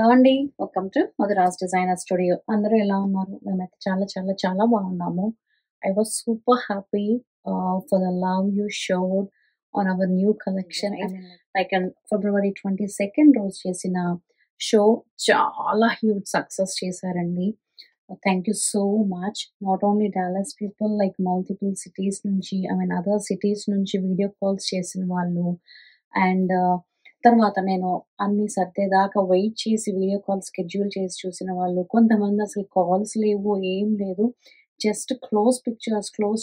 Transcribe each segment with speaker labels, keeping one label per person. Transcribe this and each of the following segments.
Speaker 1: Hello అండి. Welcome to Madhura's designer studio. అందరూ ఎలా ఉన్నారు? మేమైతే చాలా చాలా చాలా బాగున్నాము. I was super happy for the love you showed on our new collection. I mean like February 22 రోజు చేసిన షో చాలా హ్యూజ్ సక్సెస్ చేశారండి. Thank you so much. Not only Dallas people, like multiple cities నుంచి, I mean other cities నుంచి video calls చేసిన వాళ్ళు, and తర్వాత నేను అన్నీ సర్దేదాకా వెయిట్ చేసి వీడియో కాల్ షెడ్యూల్ చేసి చూసిన వాళ్ళు, కొంతమంది అసలు కాల్స్ లేవు, ఏం లేదు. జస్ట్ క్లోజ్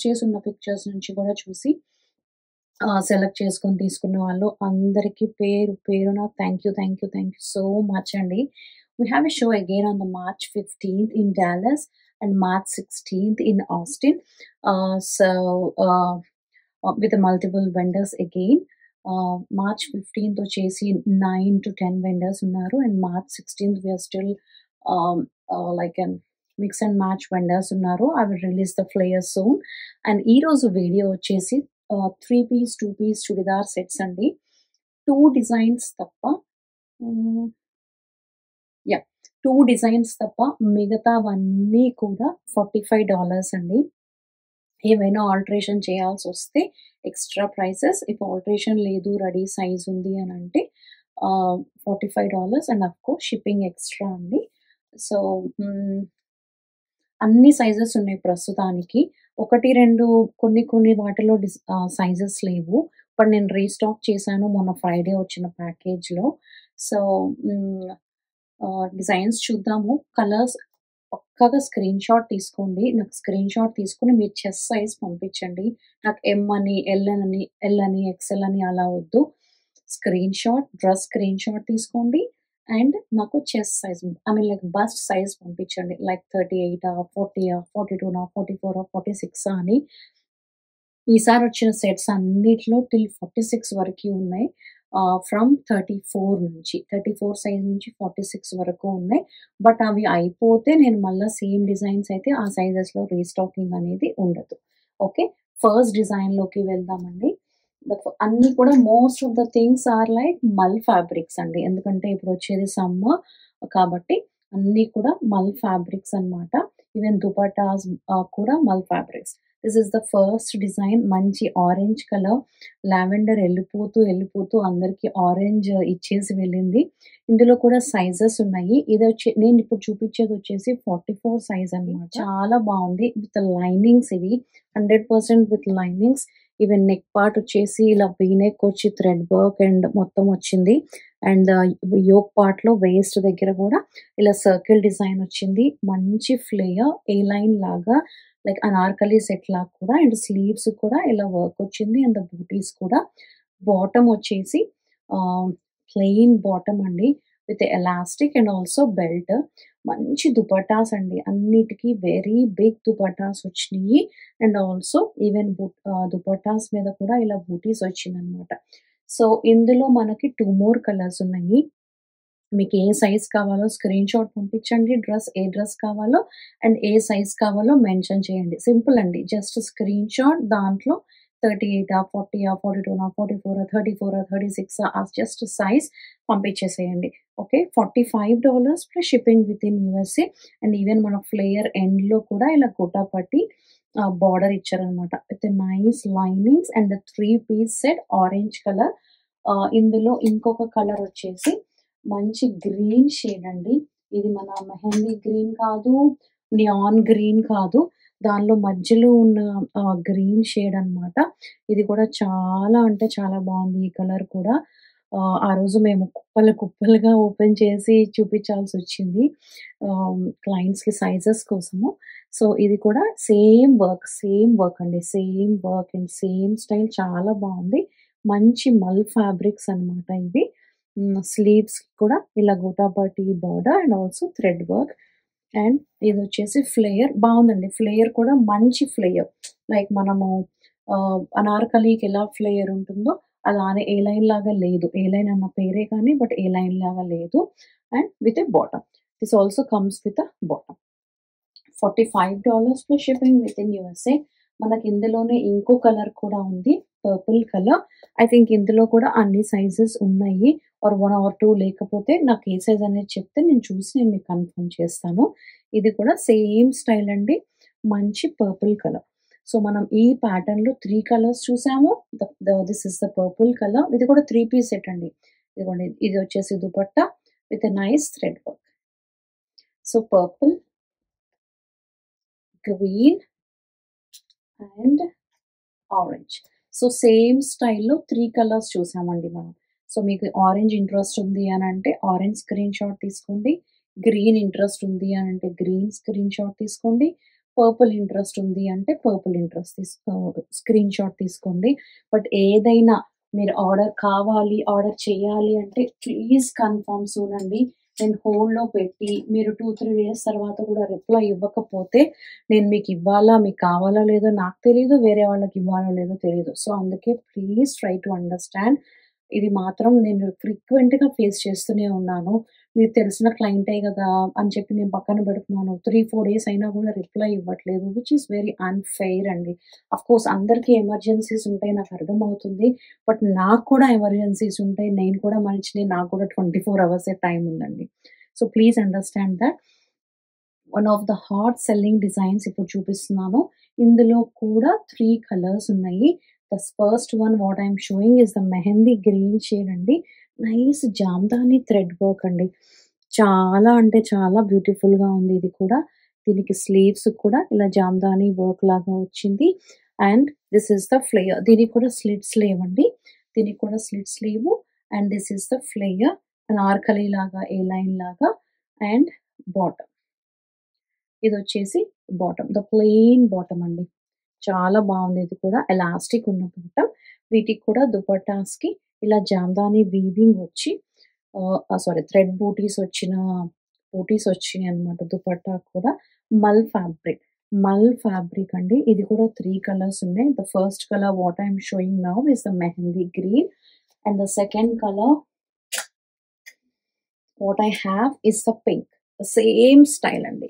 Speaker 1: చేసి ఉన్న పిక్చర్స్ నుంచి కూడా చూసి సెలెక్ట్ చేసుకొని తీసుకున్న వాళ్ళు అందరికీ పేరు పేరున థ్యాంక్ యూ సో మచ్ అండి. We have a show again on the March 15th in Dallas and March 16th in Austin. With the multiple vendors again. March 15th వచ్చేసి 9 to 10 vendors ఉన్నారు, and March 16th we are still like an mix and match vendors ఉన్నారు. I will release the flyers soon. And ఈ రోజు video వచ్చేసి 3-piece 2-piece churidar sets అండి. 2 designs తప్ప, yeah 2 designs తప్ప మిగతావన్నీ కూడా $45 అండి. ఏమైనా ఆల్టరేషన్ చేయాల్సి వస్తే ఎక్స్ట్రా ప్రైసెస్. ఇఫ్ ఆల్టరేషన్ లేదు, రెడీ సైజ్ ఉంది అని అంటే $45, and of course shipping extra అండి. సో అన్ని సైజెస్ ఉన్నాయి ప్రస్తుతానికి. 1-2 కొన్ని వాటిలో సైజెస్ లేవు. బట్ నేను రీస్టాక్ చేశాను మొన్న ఫ్రైడే వచ్చిన ప్యాకేజ్లో. సో డిజైన్స్ చూద్దాము. కలర్స్ పక్కాగా స్క్రీన్ షాట్ తీసుకోండి. నాకు స్క్రీన్ షాట్ తీసుకుని మీ చెస్ట్ సైజ్ పంపించండి. నాకు ఎల్ అని ఎక్సెల్ అని అలా వద్దు. డ్రెస్ స్క్రీన్ షాట్ తీసుకోండి అండ్ నాకు chest size, I mean like bust size పంపించండి. లైక్ 38, 40, 42, 44, 46 అని. ఈసారి వచ్చిన సెట్స్ అన్నిట్లో టిల్ 46 వరకు ఉన్నాయి. ఫ్రమ్ 34 సైజ్ నుంచి 46 వరకు ఉన్నాయి. బట్ అవి అయిపోతే నేను మళ్ళీ సేమ్ డిజైన్స్ అయితే ఆ సైజెస్లో రీస్టాకింగ్ అనేది ఉండదు. ఓకే, ఫస్ట్ డిజైన్లోకి వెళ్దామండి. అన్నీ కూడా most of the things are like mul fabrics అండి. ఎందుకంటే ఇప్పుడు వచ్చేది సమ్మర్ కాబట్టి అన్నీ కూడా మల్ ఫ్యాబ్రిక్స్ అన్నమాట. ఈవెన్ దుపట్టాస్ కూడా మల్ fabrics. This is the first design. మంచి ఆరెంజ్ కలర్, లావెండర్ వెళ్ళిపోతూ అందరికి ఆరెంజ్ ఇచ్చేసి వెళ్ళింది. ఇందులో కూడా సైజెస్ ఉన్నాయి. నేను ఇప్పుడు చూపించేది వచ్చేసి 44 సైజ్ అన్నమాట. చాలా బాగుంది విత్ లైనింగ్స్. ఇవి 100% with linings. Even neck part వచ్చేసి ఇలా వీనెక్ వచ్చి థ్రెడ్ వర్క్ అండ్ మొత్తం వచ్చింది. అండ్ యోక్ పార్ట్ లో వేస్ట్ దగ్గర కూడా ఇలా సర్కిల్ డిజైన్ వచ్చింది. మంచి ఫ్లేయర్, ఏ లైన్ లాగా లైక్ అనార్కలి సెట్ లాగా కూడా. అండ్ స్లీవ్స్ కూడా ఇలా వర్క్ వచ్చింది. అండ్ బూటీస్ కూడా. బాటమ్ వచ్చేసి ప్లెయిన్ బాటమ్ అండి with elastic and also belt. మంచి దుపట్టాస్ అండి. అన్నిటికీ వెరీ బిగ్ దుపట్టాస్ వచ్చినాయి. అండ్ ఆల్సో ఈవెన్ దుపట్టాస్ మీద కూడా ఇలా బూటీస్ వచ్చింది అనమాట. సో ఇందులో మనకి 2 more కలర్స్ ఉన్నాయి. మీకు ఏ సైజ్ కావాలో స్క్రీన్ షాట్ పంపించండి. ఏ డ్రెస్ కావాలో అండ్ ఏ సైజ్ కావాలో మెన్షన్ చేయండి. సింపుల్ అండి. జస్ట్ స్క్రీన్ షాట్, దాంట్లో 38, 40, 42, 44, 34, 36 జస్ట్ సైజ్ పంపించేసేయండి. Okay, $45 plus shipping within USA. And even మన ఫ్లేయర్ ఎండ్లో కూడా ఇలా గోటా పట్టి బార్డర్ ఇచ్చారనమాట with nice linings. And 3-piece set orange colour. ఇందులో ఇంకొక కలర్ వచ్చేసి మంచి గ్రీన్ షేడ్ అండి. ఇది మన మెహందీ గ్రీన్ కాదు, నియాన్ గ్రీన్ కాదు, దానిలో మధ్యలో ఉన్న గ్రీన్ షేడ్ అన్నమాట. ఇది కూడా చాలా అంటే చాలా బాగుంది. ఈ కలర్ కూడా ఆ రోజు మేము కుప్పలుగా ఓపెన్ చేసి చూపించాల్సి వచ్చింది క్లయింట్స్కి సైజెస్ కోసము. సో ఇది కూడా సేమ్ వర్క్ అండి. Same work and same style చాలా బాగుంది. మంచి మల్ ఫ్యాబ్రిక్స్ అన్నమాట ఇవి. స్లీవ్స్ కూడా ఇలా gota patti border and also thread work. And ఇది వచ్చేసి ఫ్లేయర్ బాగుందండి. ఫ్లేయర్ కూడా మంచి ఫ్లేయర్, లైక్ మనము అనార్కలికి ఎలా ఫ్లేయర్ ఉంటుందో అలానే ఏ లైన్ లాగా లేదు. ఏ లైన్ అన్న పేరే కానీ బట్ ఏ లైన్ లాగా లేదు. And with a bottom. This also comes with a bottom. $45 plus shipping within USA. మనకి ఇందులోనే ఇంకో కలర్ కూడా ఉంది, పర్పుల్ కలర్. ఐ థింక్ ఇందులో కూడా అన్ని సైజెస్ ఉన్నాయి. ఆర్ 1 ఆర్ 2 లేకపోతే నాకు ఏ సైజ్ అనేది చెప్తే నేను చూసి నేను మీకు కన్ఫర్మ్ చేస్తాను. ఇది కూడా సేమ్ స్టైల్ అండి. మంచి పర్పుల్ కలర్. సో, మనం ఈ ప్యాటర్న్‌లో 3 కలర్స్ చూసాము. This is the purple colour. ఇది కూడా 3 పీస్ సెట్ అండి. ఇదిగోండి ఇది వచ్చేసి dupatta with a nice thread work. So, purple, green and orange. So, same స్టైల్‌లో 3 కలర్స్ చూసామండి మనం. సో, మీకు ఆరెంజ్ ఇంట్రెస్ట్ ఉంది అనంటే ఆరెంజ్ స్క్రీన్ షాట్ తీసుకోండి. గ్రీన్ ఇంట్రెస్ట్ ఉంది అనంటే గ్రీన్ స్క్రీన్ షాట్ తీసుకోండి. పర్పుల్ ఇంట్రెస్ట్ ఉంది అంటే పర్పుల్ స్క్రీన్ షాట్ తీసుకోండి. బట్ ఏదైనా మీరు ఆర్డర్ కావాలి, ఆర్డర్ చేయాలి అంటే ప్లీజ్ కన్ఫర్మ్ సూన్ అండి. నేను హోల్డ్‌లో పెట్టి మీరు 2, 3 డేస్ తర్వాత కూడా రిప్లై ఇవ్వకపోతే నేను మీకు ఇవ్వాలా, మీకు కావాలో లేదో నాకు తెలీదు. వేరే వాళ్ళకి ఇవ్వాలో లేదో తెలీదు. సో, అందుకే ప్లీజ్ ట్రై టు అండర్‌స్టాండ్. ఇది మాత్రం నేను ఫ్రీక్వెంట్‌గా ఫేస్ చేస్తూనే ఉన్నాను. మీకు తెలిసిన క్లయింటే గదా! అని చెప్పి నేను పక్కన పెడుతున్నాను. 3, 4 డేస్ అయినా కూడా రిప్లై ఇవ్వట్లేదు. విచ్ ఈస్ వెరీ అన్‌ఫెయిర్ అండి. ఆఫ్‌కోర్స్ అందరికీ ఎమర్జెన్సీస్ ఉంటాయి నాకు అర్థమవుతుంది. బట్ నాకు కూడా ఎమర్జెన్సీస్ ఉంటాయి. నేను కూడా మనిషిని. నాకు కూడా 24 అవర్సే టైమ్ ఉందండి. So, please understand that. One of the hot selling designs ఇప్పుడు చూపిస్తున్నాను. ఇందులో కూడా 3 కలర్స్ ఉన్నాయి. The first one what I am showing is the mehndi green shade అండి. నైస్ జామ్దాని థ్రెడ్ వర్క్ అండి. చాలా అంటే చాలా బ్యూటిఫుల్‌గా ఉంది ఇది కూడా. దీనికి స్లీవ్స్ కూడా ఇలా జామ్దాని వర్క్ లాగా వచ్చింది. And this is the flare. దీనికి కూడా స్లిట్స్ లేవండి. దీనికి కూడా స్లిట్స్ లేవు. And this is the flare. Anarkali లాగా, ఏ లైన్ లాగా అండ్ బాటమ్. ఇదొచ్చేసి బాటమ్. ద ప్లెయిన్ బాటమ్ అండి. చాలా బావుంది ఇది కూడా. ఎలాస్టిక్ ఉన్న బాటమ్. వీటికి కూడా దుపట్టాస్‌కి ఇలా జామ్దాని వీవింగ్ వచ్చి సారీ థ్రెడ్ బూటీస్ వచ్చినాయన్నమాట దుపట్టాకు కూడా. మల్ ఫ్యాబ్రిక్ అండి. ఇది కూడా 3 కలర్స్ ఉన్నాయి. The first colour what I am showing now is the mehndi green. And the second colour what I have is the pink. Same style అండి.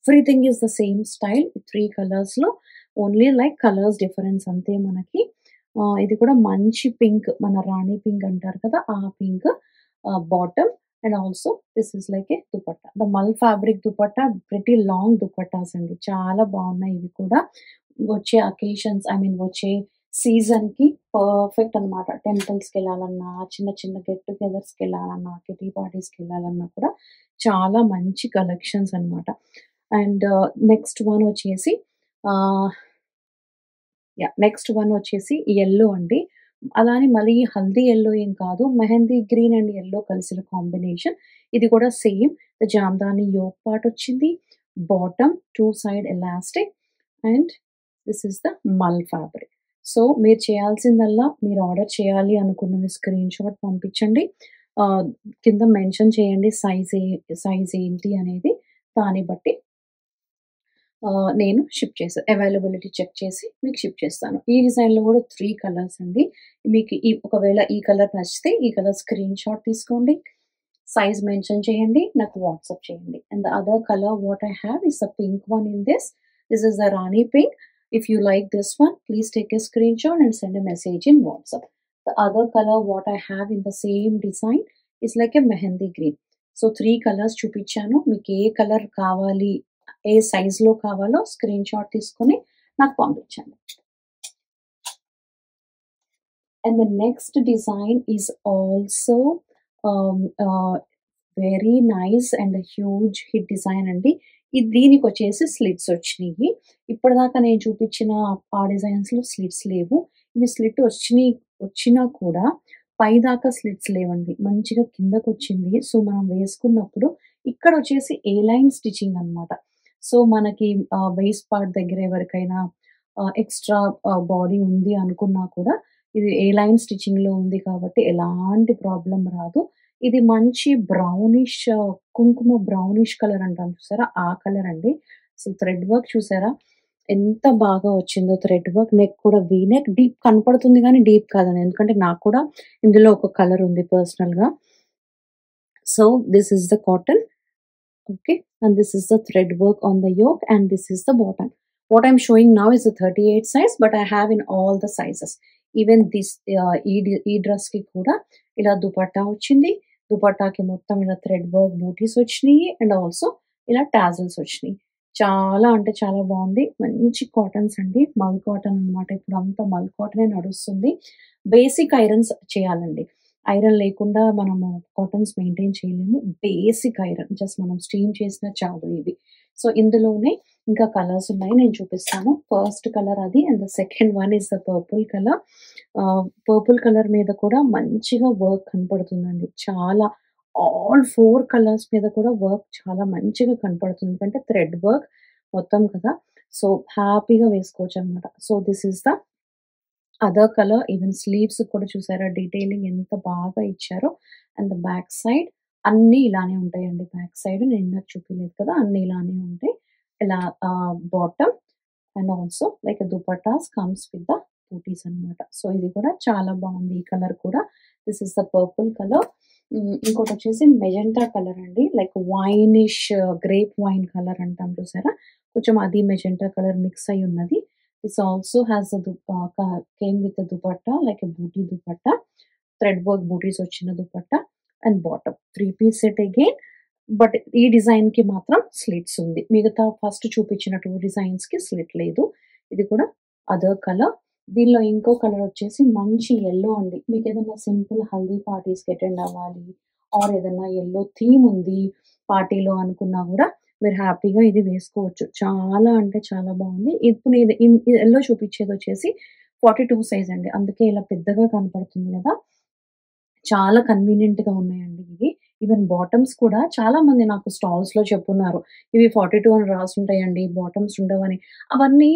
Speaker 1: Everything is the same style. 3 కలర్స్‌లో only like colours difference అంతే మనకి. ఇది కూడా మంచి pink. మన రాణి pink అంటారు కదా! ఆ pink bottom and also this is like a dupatta. The mul fabric dupatta pretty long dupattas అండి. చాలా బావున్నాయి ఇవి కూడా. వచ్చే అకేషన్స్ వచ్చే సీజన్‌కి పర్ఫెక్ట్ అనమాట. టెంపుల్స్‌కెళ్ళాలన్నా, చిన్న చిన్న గెట్ టుగెదర్స్‌కెళ్ళాలన్నా, కిటీ పార్టీస్‌కెళ్ళాలన్నా కూడా చాలా మంచి కలెక్షన్స్ అనమాట. అండ్ నెక్స్ట్ వన్ వచ్చేసి ఆహ్, నెక్స్ట్ వన్ వచ్చేసి యెల్లో అండి. అలా అని మళ్ళీ హల్దీ యెల్లో ఏం కాదు. మెహందీ గ్రీన్ అండ్ యెల్లో కలిసిన కాంబినేషన్. ఇది కూడా సేమ్ జామ్దాని యోక్ పార్ట్ వచ్చింది. Bottom 2 side elastic and this is the mul fabric. So, మీరు చేయాల్సిందల్లా మీరు ఆర్డర్ చేయాలి అనుకున్నవి స్క్రీన్ షాట్ పంపించండి. ఆహ్, కింద మెన్షన్ చేయండి సైజ్ ఏంటి అనేది. దాన్ని బట్టి నేను అవైలబిలిటీ చెక్ చేసి మీకు షిప్ చేస్తాను. ఈ డిజైన్‌లో కూడా 3 కలర్స్ అండి. మీకు ఒకవేళ ఈ కలర్ నచ్చితే ఈ కలర్ స్క్రీన్ షాట్ తీసుకోండి. సైజ్ మెన్షన్ చేయండి. నాకు వాట్సాప్ చేయండి. And the other colour what I have is the pink one in this. This is the Rani pink. If you like this one, please take a screenshot and send a message in WhatsApp. The other color what I have in the same design is like a mehendi green. So 3 colours చూపించాను. మీకు ఏ colour కావాలి, ఏ సైజ్‌లో కావాలో screen shot తీసుకొని నాకు పంపించండి. And the next design is also um, uh, very nice and huge hit design అండి. దీనికొచ్చేసి slits వచ్చినియి. ఇప్పటిదాకా నేను చూపించిన ఆ డిజైన్స్‌లో స్లిట్స్ లేవు. ఇవి వచ్చినా కూడా పైదాకా స్లిట్స్ లేవండి. మంచిగా కిందకొచ్చింది. సో, మనం వేసుకున్నప్పుడు ఇక్కడొచ్చేసి ఏ లైన్ స్టిచింగ్ అనమాట. సో, మనకి వేస్ట్ పార్ట్ దగ్గర ఎవరికైనా ఎక్స్‌ట్రా బాడీ ఉంది అనుకున్నా కూడా ఇది ఏ లైన్ స్టిచింగ్‌లో ఉంది కాబట్టి ఎలాంటి ప్రాబ్లమ్ రాదు. ఇది మంచి బ్రౌనిష్ కుంకుమ బ్రౌనిష్ కలర్ అంటాం చూసారా? ఆ కలర్ అండి. అసలు థ్రెడ్ వర్క్ చూసారా? ఎంత బాగా వచ్చిందో థ్రెడ్ వర్క్. నెక్ కూడా వీ నెక్ డీప్ కనపడుతుంది గానీ డీప్ కాదండి. ఎందుకంటే నాకు కూడా ఇందులో ఒక కలర్ ఉంది పర్సనల్‌గా. So, this is the cotton. Okay. And this is the thread work on the yoke and this is the bottom. What I'm showing now is the 38 size, but I have in all the sizes. Even this ఈ dress కి కూడా ఇలా దుపట్టా వచ్చింది. దుపట్టాకి మొత్తం ఇలా thread work బూటీస్ వచ్చినాయి and also ఇలా tassels వచ్చినాయి. చాలా అంటే చాలా బాగుంది. మంచి కాటన్స్ అండి. మల్ కాటన్ అన్నమాట. ఇప్పుడు అంతా మల్ కాటనే నడుస్తుంది. బేసిక్ ఐరన్స్ చేయాలండి. ఐరన్ లేకుండా మనము కాటన్స్ మెయింటైన్ చేయలేము. బేసిక్ ఐరన్ జస్ట్ మనం స్టీమ్ చేసినా చాలు ఇవి. సో ఇందులోనే ఇంకా కలర్స్ ఉన్నాయి. నేను చూపిస్తాను. ఫస్ట్ కలర్ అది and the second one is the purple colour. Purple colour మీద కూడా మంచిగా వర్క్ కనపడుతుందండి. చాలా ఆల్ 4 కలర్స్ మీద కూడా వర్క్ చాలా మంచిగా కనపడుతుంది. ఎందుకంటే థ్రెడ్ వర్క్ మొత్తం కదా! సో హ్యాపీగా వేసుకోవచ్చనమాట. So this is the other colour. Even sleeves కూడా చూసారా డీటెయిలింగ్ ఎంత బాగా ఇచ్చారో. అండ్ ద బ్యాక్ సైడ్ అన్నీ ఇలానే ఉంటాయండి. బ్యాక్ సైడ్ నేను ఇందాక చూపియలేదు కదా! అన్నీ ఇలానే ఉంటాయి. ఇలా bottom and also like dupattas comes with the butis అన్నమాట. సో ఇది కూడా చాలా బాగుంది. ఈ కలర్ కూడా this is the purple colour. ఇంకోటి వచ్చేసి మెజెంటా కలర్ అండి. Like winish grape wine colour అంటాం చూసారా? కొంచెం అది మెజెంటా కలర్ మిక్స్ అయ్యి ఉన్నది. This also has came with dupatta like buti dupatta. Thread work butis వచ్చిన dupatta and bottom 3 piece set again. But ఈ డిజైన్‌కి మాత్రం స్లిట్స్ ఉంది. మిగతా ఫస్ట్ చూపించిన 2 డిజైన్స్‌కి స్లిట్ లేదు. ఇది కూడా అదర్ కలర్. దీనిలో ఇంకో కలర్ వచ్చేసి మంచి యెల్లో అండి. మీకేదైనా సింపుల్ హల్దీ పార్టీస్‌కి అటెండ్ అవ్వాలి ఆర్ ఏదన్నా యెల్లో థీమ్ ఉంది పార్టీలో అనుకున్నా గూడా మీరు హ్యాపీగా ఇది వేసుకోవచ్చు. చాలా అంటే చాలా బాగుంది. ఇప్పుడు ఇది యెల్లో చూపించేదొచ్చేసి 42 సైజ్ అండి. అందుకే ఇలా పెద్దగా కనపడుతుంది గదా! చాలా కన్వీనియంట్‌గా ఉన్నాయండి ఇవి. ఈవెన్ బాటమ్స్ కూడా చాలా మంది నాకు స్టాల్స్‌లో చెప్పున్నారు. ఇవి 42 అని రాసుంటాయండి. బాటమ్స్ ఉండవని. అవన్నీ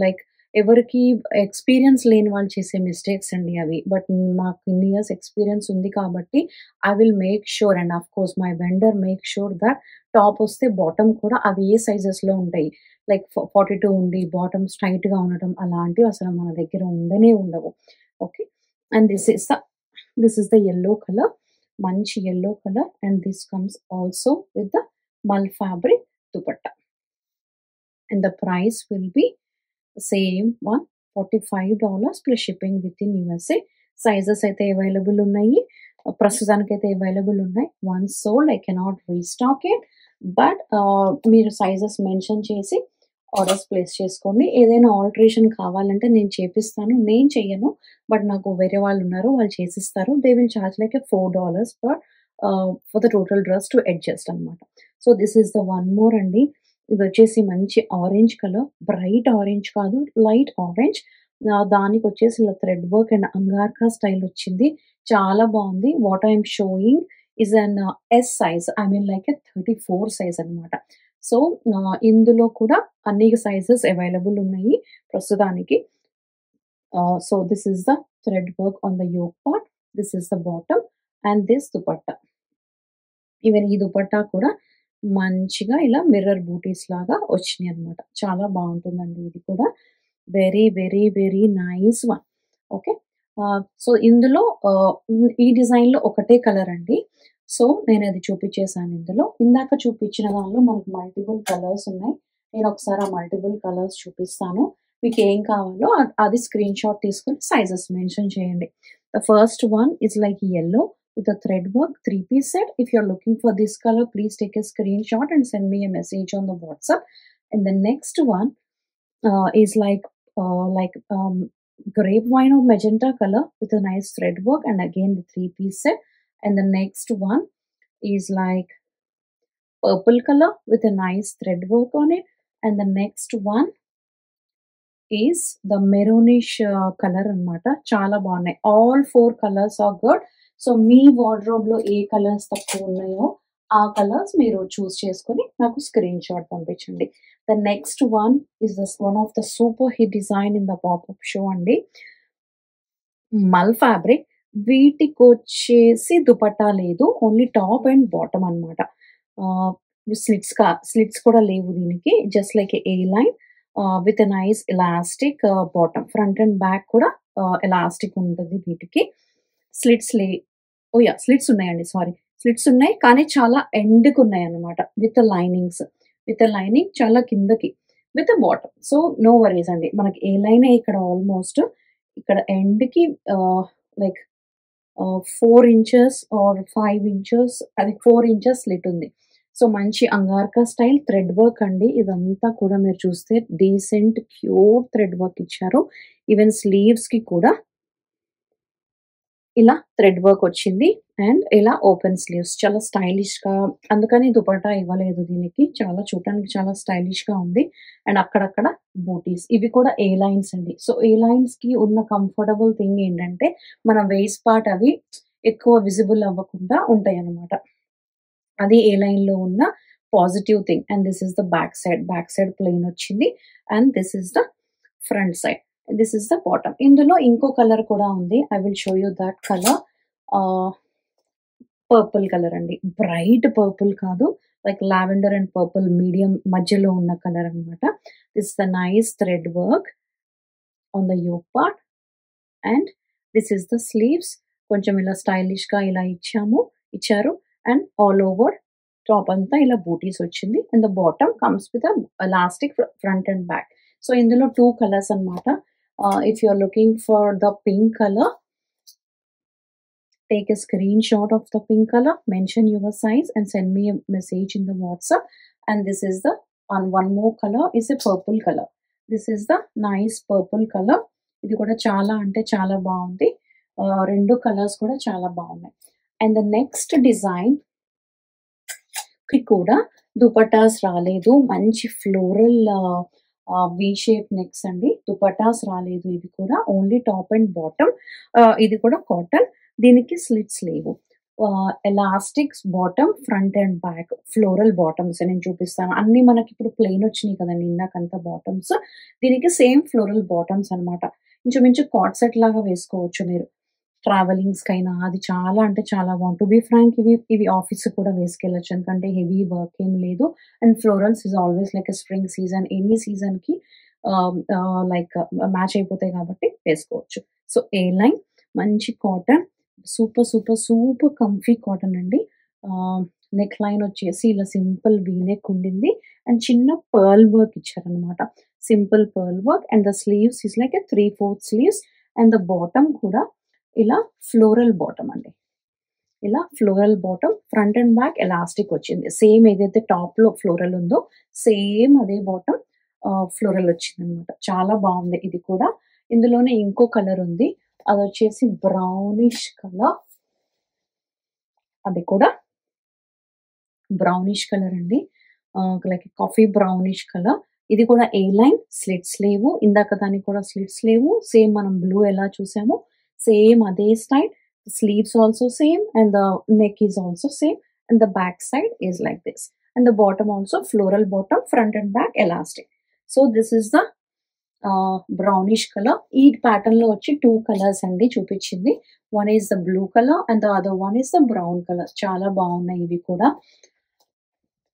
Speaker 1: లైక్ ఎవరికీ ఎక్స్‌పీరియన్స్ లేని వాళ్ళు చేసే మిస్టేక్స్ అండి అవి. బట్ మాకు ఇన్ని ఇయర్స్ ఎక్స్‌పీరియన్స్ ఉంది కాబట్టి I will make sure and of course my vendor make sure that top వస్తే బాటమ్ కూడా అవి ఏ సైజెస్‌లో ఉంటాయి. లైక్ 42 ఉండి బాటమ్స్ టైట్‌గా ఉండటం అలాంటివి అసలు మన దగ్గర ఉండనే ఉండవు. Okay. And this is the yellow colour. మంచి yellow colour and this comes also with the mul fabric dupatta. And the price will be same one $45 plus shipping within USA. Sizes అయితే అవైలబుల్ ఉన్నాయి. ప్రస్తుతానికైతే అవైలబుల్ ఉన్నాయి. Once sold I cannot restock it. But మీరు sizes mention చేసి orders place చేసుకోండి. ఏదైనా alteration కావాలంటే నేను చేపిస్తాను. నేను చెయ్యను. బట్ నాకు వేరే వాళ్ళున్నారు. వాళ్ళు చేసిస్తారు. They will charge like $4 for the total dress to adjust అనమాట. So this is the one more అండి. ఇదొచ్చేసి మంచి ఆరెంజ్ కలర్. బ్రైట్ ఆరెంజ్ కాదు. Light orange. దానికొచ్చేసి ఇలా thread work and angarkha style వచ్చింది. చాలా బావుంది. What I am showing is an S size. I mean like 34 size అనమాట. సో ఇందులో కూడా అన్ని సైజెస్ అవైలబుల్ ఉన్నాయి ప్రస్తుతానికి. So this is the thread work on the yoke part. This is the bottom and this dupatta. Even ఈ దుపట్టా కూడా మంచిగా ఇలా మిర్రర్ బూటీస్ లాగా వచ్చినాయన్నమాట. చాలా బావుంటుందండి ఇది కూడా. Very, very, very nice one. Okay. So ఇందులో ఈ డిజైన్‌లో ఒకటే కలర్ అండి. సో నేనది చూపించేసాను ఇందులో. ఇందాక చూపించిన దానిలో మనకు మల్టిపుల్ కలర్స్ ఉన్నాయి. నేనొకసారి ఆ మల్టిపుల్ కలర్స్ చూపిస్తాను. మీకేం కావాలో అది స్క్రీన్‌షాట్ తీసుకొని సైజెస్ మెన్షన్ చేయండి. The first one is like yellow with a thread work 3-piece set. If you're looking for this color, please take a screenshot and send me a message on the WhatsApp. And the next one is like grapevine or magenta color with a nice thread work and again the 3-piece set. And the next one is like purple color with a nice thread work on it. And the next one is the maroonish color అన్నమాట. చాలా బాగున్నాయి. All 4 colors are good. So మీ వార్డ్రోబ్‌లో ఏ colours తక్కువ ఉన్నాయో ఆ colours మీరు చూస్ చేసుకొని నాకు స్క్రీన్‌షాట్ పంపించండి. The next one is one of the super hit design in the popup show అండి. మల్ ఫ్యాబ్రిక్. వీటికొచ్చేసి దుపట్టా లేదు. ఓన్లీ టాప్ అండ్ బాటమ్ అన్నమాట. స్లిట్స్ కూడా లేవు దీనికి. Just like A line with a nice elastic bottom. Front and back కూడా elastic ఉంటది వీటికి. స్లిట్స్ స్లిట్స్ ఉన్నాయండి. సారీ. స్లిట్స్ ఉన్నాయి. కానీ చాలా ఎండ్‌కున్నాయన్నమాట. With linings. విత్ లైనింగ్ చాలా కిందకి. With bottom. So no worries అండి. మనకి ఏ లైనే ఇక్కడ ఆల్మోస్ట్ ఇక్కడ ఎండ్‌కి లైక్ 4 ఇంచెస్ ఆర్ 5 ఇంచెస్ అది 4 ఇంచెస్ స్లిట్ ఉంది. సో మంచి అంగార్కా స్టైల్ థ్రెడ్ వర్క్ అండి. ఇదంతా కూడా మీరు చూస్తే డీసెంట్ క్యూట్ థ్రెడ్ వర్క్ ఇచ్చారు. ఈవెన్ స్లీవ్స్‌కి కూడా ఇలా థ్రెడ్ వర్క్ వచ్చింది. అండ్ ఇలా ఓపెన్ స్లీవ్స్ చాలా స్టైలిష్‌గా, అందుకని దుపట్టా ఇవ్వలేదు దీనికి. చాలా చూడటానికి చాలా స్టైలిష్‌గా ఉంది. అండ్ అక్కడక్కడ బూటీస్. ఇవి కూడా ఏ లైన్స్ అండి. సో ఏ లైన్స్‌కి ఉన్న కంఫర్టబుల్ థింగ్ ఏంటంటే మన వేస్ట్ పార్ట్ అవి ఎక్కువ విజిబుల్ అవ్వకుండా ఉంటాయన్నమాట. అది ఏ లైన్‌లో ఉన్న positive thing. And this is the back side. Back side plain వచ్చింది. And this is the front side. This is the bottom. ఇందులో ఇంకో కలర్ కూడా ఉంది. I will show you that colour. Purple colour అండి. Bright purple కాదు. Like lavender and purple medium మధ్యలో ఉన్న colour అన్నమాట. This is the nice thread work on the yoke part. And this is the sleeves. కొంచెం ఇలా స్టైలిష్‌గా ఇలా ఇచ్చారు. అండ్ ఆల్ ఓవర్ టాప్ అంతా ఇలా బూటీస్ వచ్చింది. And the bottom comes with elastic front and back. So ఇందులో 2 కలర్స్ అన్నమాట. If you are looking for the pink colour, take a screenshot of the pink color, mention your size and send me a message in the WhatsApp. And this is the one more color is a purple color. This is the nice purple color. ఇది కూడా చాలా అంటే చాలా బాగుంది. 2 colours కూడా చాలా బాగున్నాయి. And the next design కి కూడా దుపట్టాస్ రాలేదు. మంచి ఫ్లోరల్ వి షేప్ నెక్స్ అండి. దుపట్టాస్ రాలేదు ఇవి కూడా. Only top and bottom. ఇది కూడా కాటన్. దీనికి స్లిట్స్ లేవు. Elastics bottom, front and back floral bottoms నేను చూపిస్తాను. అన్నీ మనకిప్పుడు ప్లెయిన్ వచ్చినాయి కదండీ ఇందాకంతా బాటమ్స్. దీనికి సేమ్ ఫ్లోరల్ బాటమ్స్ అన్నమాట. ఇంచుమించు కార్డ్ సెట్ లాగా వేసుకోవచ్చు మీరు. ట్రావెలింగ్స్‌కైనా అది చాలా అంటే చాలా బాగుంది. టు బీ ఫ్రాంక్ ఇవి ఆఫీస్‌కి కూడా వేసుకెళ్ళొచ్చు. ఎందుకంటే హెవీ వర్క్ ఏం లేదు. And florals is always like a spring season, any సీజన్‌కి లైక్ మ్యాచ్ అయిపోతాయి కాబట్టి వేసుకోవచ్చు. సో ఏ లైన్ మంచి cotton, super, super, super comfy cotton అండి. నెక్ లైన్ వచ్చేసి ఇలా సింపుల్ వీ నెక్ ఉండింది. అండ్ చిన్న పర్ల్ వర్క్ ఇచ్చారన్నమాట. Simple pearl work. And the sleeves is like a 3/4 sleeves. And the bottom కూడా ఇలా ఫ్లోరల్ బాటమ్ అండి. ఇలా floral bottom, front and back elastic వచ్చింది. సేమ్ ఏదైతే టాప్‌లో ఫ్లోరల్ ఉందో సేమ్ అదే బాటమ్ ఫ్లోరల్ వచ్చిందనమాట. చాలా బాగుంది ఇది కూడా. ఇందులోనే ఇంకో కలర్ ఉంది. అదొచ్చేసి బ్రౌనిష్ కలర్. అది కూడా బ్రౌనిష్ కలర్ అండి. Like coffee brownish colour. ఇది కూడా ఏ లైన్, స్లిట్స్ లేవు. ఇందాక దానికి కూడా స్లిట్స్ లేవు. సేమ్ మనం బ్లూ ఎలా చూసామో సేమ్ అదే style. Sleeves also same and the neck is also same and the back side is like this. And the bottom also floral bottom, front and back elastic. So this is the brownish color. ఈ pattern లో వచ్చి 2 colours అండి చూపించింది. One is the blue color and the other one is the brown color. చాలా బాగున్నాయి ఇవి కూడా.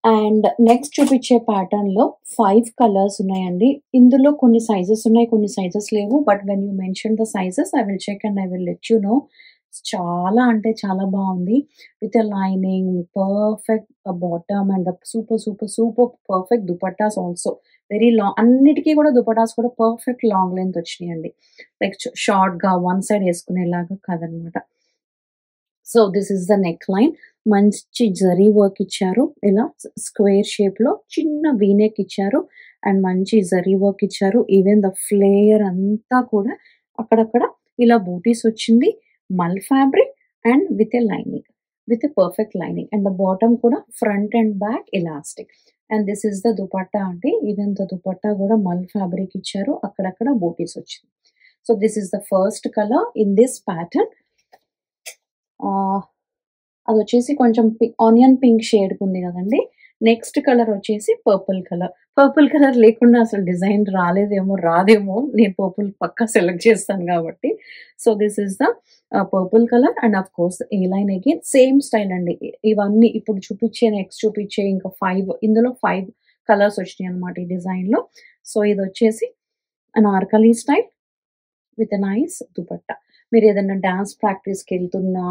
Speaker 1: And next చూపించే ప్యాటర్న్‌లో 5 కలర్స్ ఉన్నాయండి. ఇందులో కొన్ని సైజెస్ ఉన్నాయి, కొన్ని సైజెస్ లేవు. But when you mention the sizes I will check and I will let you know. చాలా అంటే చాలా బాగుంది. With a lining, perfect bottom and the super, super, super perfect dupattas also. Very long, అన్నిటికీ కూడా దుపట్టాస్ కూడా పర్ఫెక్ట్ లాంగ్ లెంత్ వచ్చినాయండి. Like షార్ట్‌గా one side వేసుకునేలాగా కాదనమాట. So this is the neck line. మంచి జరీ వర్క్ ఇచ్చారు. ఇలా స్క్వేర్ షేప్‌లో చిన్న వీ నెక్ ఇచ్చారు. అండ్ మంచి జరీ వర్క్ ఇచ్చారు. ఈవెన్ ద ఫ్లేయర్ అంతా కూడా అక్కడక్కడ ఇలా బూటీస్ వచ్చింది. Mul fabric and with a lining, with a perfect lining. And the bottom కూడా front and back elastic. And this is the dupatta అండి. ఈవెన్ ద దుపట్టా కూడా మల్ ఫ్యాబ్రిక్ ఇచ్చారు. అక్కడక్కడ బూటీస్ వచ్చింది. So this is the first colour in this pattern. అదొచ్చేసి కొంచెం onion pink షేడ్‌కుంది గదండీ! నెక్స్ట్ కలర్ వచ్చేసి పర్పుల్ కలర్. పర్పుల్ కలర్ లేకుండా అసలు డిజైన్ రాదేమో. నేను పర్పుల్ పక్కా సెలెక్ట్ చేస్తాను గాబట్టి. So this is the purple colour and of course A line again same style అండి. ఇవన్నీ ఇప్పుడు చూపిచ్చే, నెక్స్ట్ చూపిచ్చే ఇంకా 5 ఇందులో 5 కలర్స్ వచ్చినాయన్నమాట ఈ డిజైన్‌లో. సో ఇదొచ్చేసి Anarkali style with a nice dupatta. మీరేదన్నా డాన్స్ ప్రాక్టీస్‌కెళ్తున్నా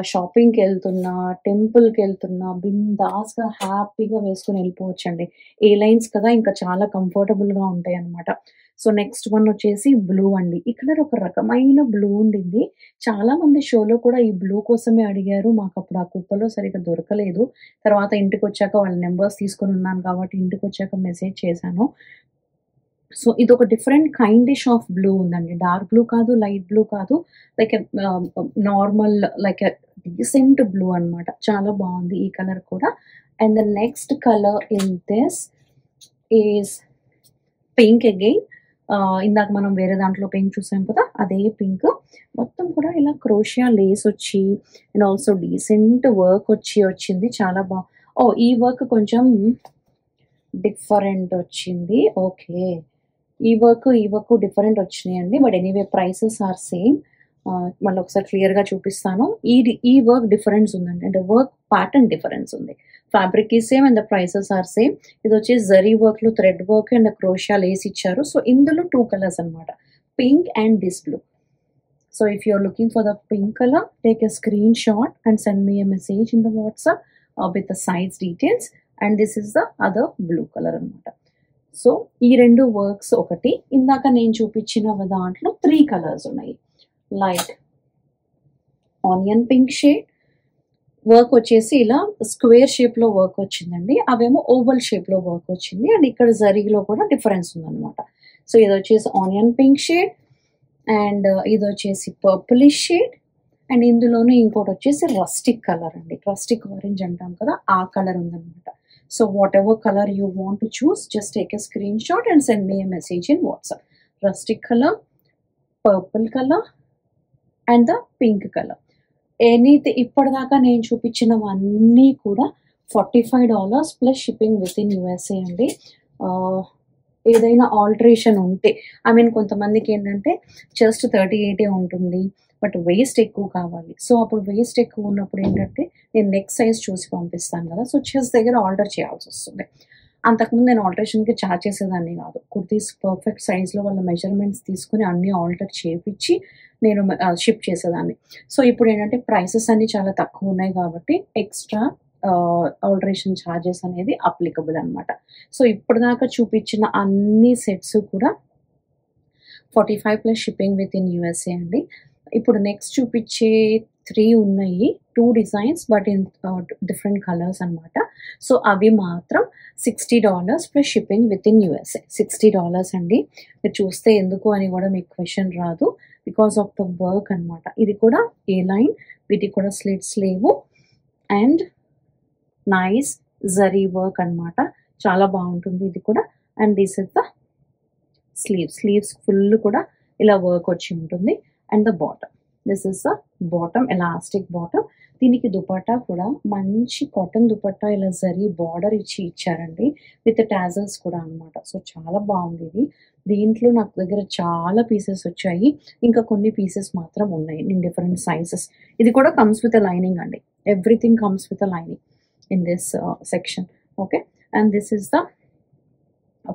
Speaker 1: షాపింగ్‌కి వెళ్తున్నా, టెంపుల్‌కి వెళ్తున్నా బిందాస్‌గా హ్యాపీగా వేసుకొని వెళ్ళిపోవచ్చండి. ఏ లైన్స్ కదా ఇంకా చాలా కంఫర్టబుల్‌గా ఉంటాయన్నమాట. సో, నెక్స్ట్ వన్ వచ్చేసి బ్లూ అండి. ఈ కలర్ ఒక రకమైన బ్లూ ఉండింది. చాలామంది షోలో కూడా ఈ బ్లూ కోసమే అడిగారు. మాకప్పుడు ఆ కుప్పలో సరిగ్గా దొరకలేదు. తర్వాత ఇంటికొచ్చాక వాళ్ళ నంబర్స్ తీసుకొనున్నాను కాబట్టి ఇంటికొచ్చాక మెసేజ్ చేశాను. సో, ఇదొక డిఫరెంట్ కైండిష్ ఆఫ్ బ్లూ ఉందండి. డార్క్ బ్లూ కాదు, లైట్ బ్లూ కాదు. Like normal like decent blue అనమాట. చాలా బావుంది ఈ కలర్ కూడా. And the next colour in this is pink again. ఇందాక మనం వేరే దాంట్లో పింక్ చూసాం కదా! అదే పింక్. మొత్తం కూడా ఇలా క్రోషియా లేసొచ్చి అండ్ ఆల్సో డీసెంట్ వర్క్ వచ్చింది. చాలా ఓహ్! ఈ వర్క్ కొంచెం డిఫరెంట్ వచ్చింది. ఓకే. ఈ వర్క్ డిఫరెంట్ వచ్చినాయండి. But anyway prices are same. మళ్ళొకసారి క్లియర్‌గా చూపిస్తాను. ఈ వర్క్ డిఫరెన్స్ ఉందండి. అంటే వర్క్ ప్యాటర్న్ డిఫరెన్స్ ఉంది. Fabric is same and the prices are same. ఇదొచ్చేసి జరీ వర్క్‌లో thread work and crochet lace ఇచ్చారు. సో, ఇందులో 2 కలర్స్ అన్నమాట. Pink and this blue. So if you're looking for the pink color, take a screenshot and send me a message in the WhatsApp with the size details. And this is the other blue color అన్నమాట. So, ఈ 2 works ఒకటి. ఇందాక నేను చూపించిన దాంట్లో 3 colours ఉన్నాయి. Light onion pink shade, work వచ్చేసి ఇలా స్క్వేర్ షేప్‌లో వర్క్ వచ్చిందండి. అవేమో ఓవల్ షేప్‌లో వర్క్ వచ్చింది. అండ్ ఇక్కడ జరీలో కూడా డిఫరెన్స్ ఉందన్నమాట. సో, ఇదొచ్చేసి ఆనియన్ పింక్ షేడ్ అండ్ ఇదొచ్చేసి పర్పులిష్ షేడ్ అండ్ ఇందులోనే ఇంకోటొచ్చేసి రస్టిక్ కలర్ అండి. రస్టిక్ ఆరెంజ్ అంటాం కదా! ఆ కలర్ ఉందన్నమాట. So, whatever colour you want to choose just take a screenshot and send me a message in WhatsApp. Rustic colour, purple colour and the pink colour. ఇప్పటిదాకా నేను చూపించినవన్నీ కూడా $45 plus shipping within USA అండి. ఏదైనా alteration ఉంటే I mean కొంతమందికేంటంటే just 38 ఉంటుంది. But waste ఎక్కువ కావాలి. So, అప్పుడు వేస్ట్ ఎక్కువ ఉన్నప్పుడు ఏంటంటే నేను నెక్ సైజ్ చూసి పంపిస్తాను కదా! సో, చెస్ట్ దగ్గర ఆల్టర్ చేయాల్సొస్తుంది. అంతకుముందు నేను ఆల్టరేషన్‌కి చార్జ్ చేసేదాన్ని కాదు. కుర్తీస్ పర్ఫెక్ట్ సైజ్‌లో వాళ్ళ మెజర్‌మెంట్స్ తీసుకొని అన్నీ ఆల్టర్ చేపిచ్చి నేను షిప్ చేసేదాన్ని. సో, ఇప్పుడేంటంటే ప్రైసెస్ అన్నీ చాలా తక్కువున్నాయి కాబట్టి ఎక్స్‌ట్రా ఆల్టరేషన్ చార్జెస్ అనేది అప్లికబుల్ అనమాట. సో, ఇప్పటిదాకా చూపించిన అన్ని సెట్స్ కూడా 45 ప్లస్ షిప్పింగ్ వితిన్ యూఎస్ఏ అండి. ఇప్పుడు నెక్స్ట్ చూపించే 3 ఉన్నాయి. 2 designs but in different colours అనమాట. సో, అవి మాత్రం $60 ప్లస్ షిప్పింగ్ వితిన్ యూఎస్ఏ. $60 అండి. మీరు చూస్తే ఎందుకు అని కూడా మీకు క్వెషన్ రాదు. బికాస్ ఆఫ్ ద వర్క్ అనమాట. ఇది కూడా ఏ లైన్, వీటికి కూడా స్లిట్స్ లేవు అండ్ నైస్ జరీ వర్క్ అనమాట. చాలా బావుంటుంది ఇది కూడా. And this is the sleeves full కూడా ఇలా వర్క్ వచ్చి ఉంటుంది. And the bottom. This is the bottom, elastic bottom. దీనికి దుపట్టా కూడా మంచి కాటన్ దుపట్టా ఇలా జరీ బార్డర్ ఇచ్చారండి. విత్ టాజల్స్ కూడా అనమాట. సో, చాలా బావుంది ఇది. దీంట్లో నాకు దగ్గర చాలా పీసెస్ వచ్చాయి. ఇంకా కొన్ని పీసెస్ మాత్రం ఉన్నాయి ఇన్ డిఫరెంట్ సైజెస్. ఇది కూడా కమ్స్ విత్ ఎ లైనింగ్ అండి. Everything comes with a lining in this section. Okay. And this is the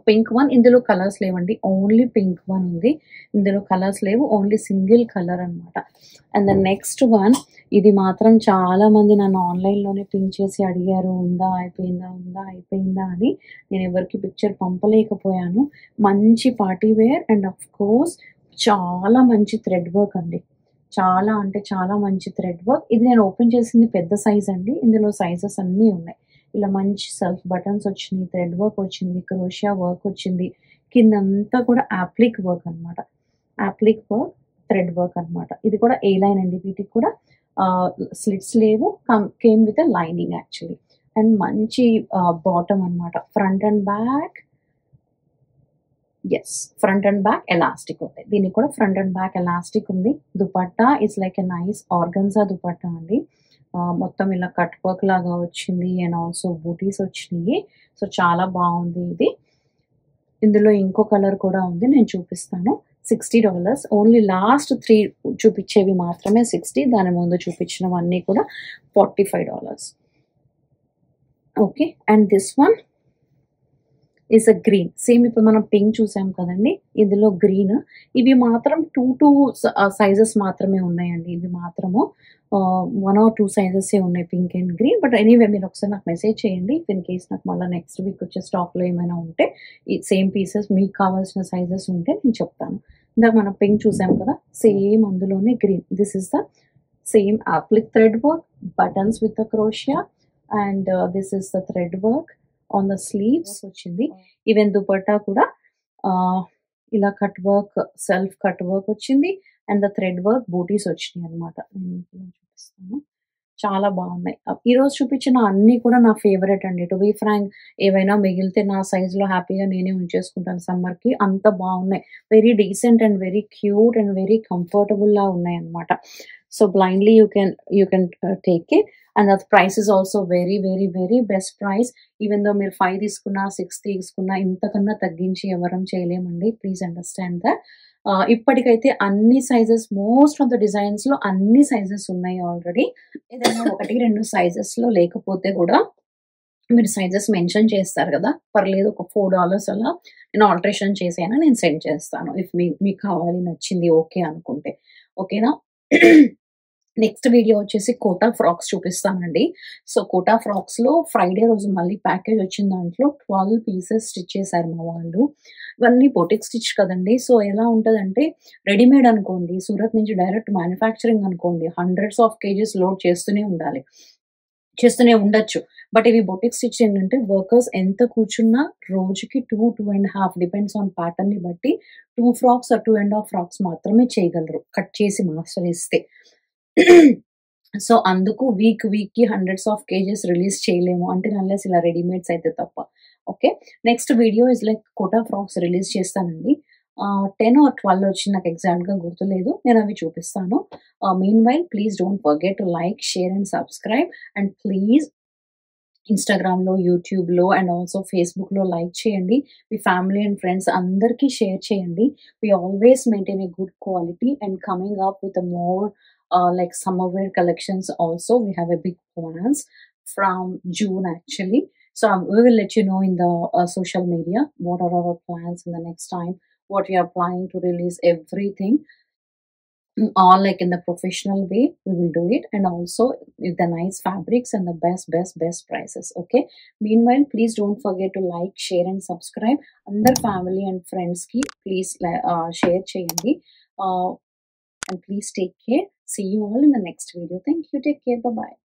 Speaker 1: pink one. ఇందులో కలర్స్ లేవండి. ఓన్లీ పింక్ వన్ ఉంది. ఇందులో కలర్స్ లేవు. ఓన్లీ సింగిల్ కలర్ అనమాట. అండ్ ద నెక్స్ట్ వన్, ఇది మాత్రం చాలామంది నన్ను ఆన్‌లైన్‌లోనే పింగ్ చేసి అడిగారు. ఉందా? అయిపోయిందా? ఉందా? అయిపోయిందా? అని. నేను ఎవరికీ పిక్చర్ పంపలేకపోయాను. మంచి పార్టీ వేర్ అండ్ ఆఫ్‌కోర్స్ చాలా మంచి థ్రెడ్ వర్క్ అండి. చాలా అంటే చాలా మంచి థ్రెడ్ వర్క్. ఇది నేను ఓపెన్ చేసింది పెద్ద సైజ్ అండి. ఇందులో సైజెస్ అన్నీ ఉన్నాయి. ఇలా మంచి సెల్ఫ్ బటన్స్ వచ్చినియి, థ్రెడ్ వర్క్ వచ్చింది, క్రోషియా వర్క్ వచ్చింది. కిందంతా కూడా యాప్లిక్ వర్క్ అనమాట. యాప్లిక్ వర్క్, థ్రెడ్ వర్క్ అనమాట. ఇది కూడా ఏ లైన్ అండి. వీటికి కూడా స్లిట్స్ లేవు. Came with a lining actually. And మంచి బాటమ్ అనమాట. Front and back front and back elastic ఉంది. దీనికి కూడా ఫ్రంట్ అండ్ బ్యాక్ ఎలాస్టిక్ ఉంది. Dupatta it's like a nice organza dupatta అండి. మొత్తం ఇలా కట్ వర్క్ లాగా వచ్చింది అండ్ ఆల్సో బూటీస్ వచ్చినియి. సో, చాలా బావుంది ఇది. ఇందులో ఇంకో కలర్ కూడా ఉంది. నేను చూపిస్తాను. $60 ఓన్లీ లాస్ట్ 3 చూపించేవి మాత్రమే 60. దాని ముందు చూపించినవన్నీ కూడా $45. Okay. And this one is a green. Same ఇప్పుడు మనం పింక్ చూసాం కదండీ! ఇందులో గ్రీన్. ఇవి మాత్రం 2 సైజెస్ మాత్రమే ఉన్నాయండి. ఇవి మాత్రము 1 ఆర్ 2 సైజెసే ఉన్నాయి pink and green. But anyway మీరొకసారి నాకు మెసేజ్ చేయండి. ఇఫ్ ఇన్ కేస్ నాకు మళ్ళా నెక్స్ట్ వీక్ వచ్చే స్టాక్‌లో ఏమైనా ఉంటే ఈ సేమ్ పీసెస్ మీకు కావాల్సిన సైజెస్ ఉంటే నేను చెప్తాను. ఇందాక మనం పింక్ చూసాం కదా! సేమ్ అందులోనే green. This is the same applique thread work, buttons with the crochet and this is the thread work on the sleeves వచ్చింది. ఈవెన్ దుపట్టా కూడా ఆహ్, ఇలా cut work, self cut work వచ్చింది. అండ్ ద థ్రెడ్ వర్క్ బూటీస్ వచ్చినాయన్నమాట. నేను మీకు ఇలా చూపిస్తాను. చాలా బాగున్నాయి. ఈరోజు చూపించిన అన్నీ కూడా నా ఫేవరెట్ అండి. టు బీ ఫ్రాంక్ ఏవైనా మిగిలితే నా సైజ్‌లో హ్యాపీగా నేనే ఉంచేసుకుంటాను సమ్మర్‌కి. అంత బాగున్నాయి. Very decent and very cute and very కంఫర్టబుల్‌లా ఉన్నాయన్నమాట. So blindly you can take it. And the price is also very, very, very best price. Even though మీరు 5 తీసుకున్నా, 6 తీసుకున్నా ఇంతకన్నా తగ్గించి ఎవరం చేయలేమండి. Please understand that. ఇప్పటికైతే అన్ని సైజెస్ మోస్ట్ ఆఫ్ ద డిజైన్స్‌లో అన్ని సైజెస్ ఉన్నాయి ఆల్రెడీ. ఏదైనా 1, 2 సైజెస్‌లో లేకపోతే గూడా మీరు సైజెస్ మెన్షన్ చేస్తారు గదా! పర్లేదు ఒక $4 అలా నేను ఆల్టరేషన్ చేసైనా నేను సెండ్ చేస్తాను. ఇఫ్ మీకు కావాలి, నచ్చింది, ఓకే అనుకుంటే. ఓకేనా? నెక్స్ట్ వీడియో వచ్చేసి కోటా ఫ్రాక్స్ చూపిస్తానండి. సో, కోటా ఫ్రాక్స్‌లో ఫ్రైడే రోజు మళ్ళీ ప్యాకేజ్ వచ్చిన దాంట్లో 12 పీసెస్ స్టిచ్ చేశారు మా వాళ్ళు. ఇవన్నీ బొటిక్ స్టిచ్ కదండీ! సో, ఎలా ఉంటదంటే రెడీమేడ్ అనుకోండి, సూరత్ నుంచి డైరెక్ట్ మ్యానుఫ్యాక్చరింగ్ అనుకోండి, హండ్రెడ్స్ ఆఫ్ కేజెస్ లోడ్ చేస్తూనే ఉండాలి. చేస్తూనే ఉండొచ్చు. బట్ ఇవి బొటిక్ స్టిచ్ ఏంటంటే వర్కర్స్ ఎంత కూర్చున్నా రోజుకి 2, 2 ½ డిపెండ్స్ ఆన్ ప్యాటర్న్‌ని బట్టి 2 ఫ్రాక్స్ ఆర్ 2 ½ ఫ్రాక్స్ మాత్రమే చేయగలరు. కట్ చేసి మాస్టర్ ఇస్తే. సో, అందుకు వీక్‌కి హండ్రెడ్స్ ఆఫ్ కేజెస్ రిలీజ్ చేయలేము. అంటిల్ అన్లెస్ ఇలా రెడీమేడ్స్ అయితే తప్ప. Okay. Next video is like kota frocks release చేస్తానండి. 10 ఆర్ 12 వచ్చింది నాకు ఎగ్జాక్ట్‌గా గుర్తులేదు. నేనవి చూపిస్తాను. Meanwhile please don't forget to like, share and subscribe. And please ఇన్‌స్టాగ్రామ్‌లో, యూట్యూబ్‌లో అండ్ ఆల్సో ఫేస్‌బుక్‌లో లైక్ చేయండి. మీ ఫ్యామిలీ అండ్ ఫ్రెండ్స్ అందరికీ షేర్ చేయండి. We always maintain a good quality and coming up with more like summer wear collections also. We have a big plans from June actually. So we will let you know in the social media what are our plans in the next time, what we are planning to release everything. All like in the professional way we will do it, and also with the nice fabrics and the best prices. Okay, meanwhile please don't forget to like, share and subscribe. Andar family and friends ki please share cheyandi. And please take care. See you all in the next video. Thank you. Take care. Bye bye.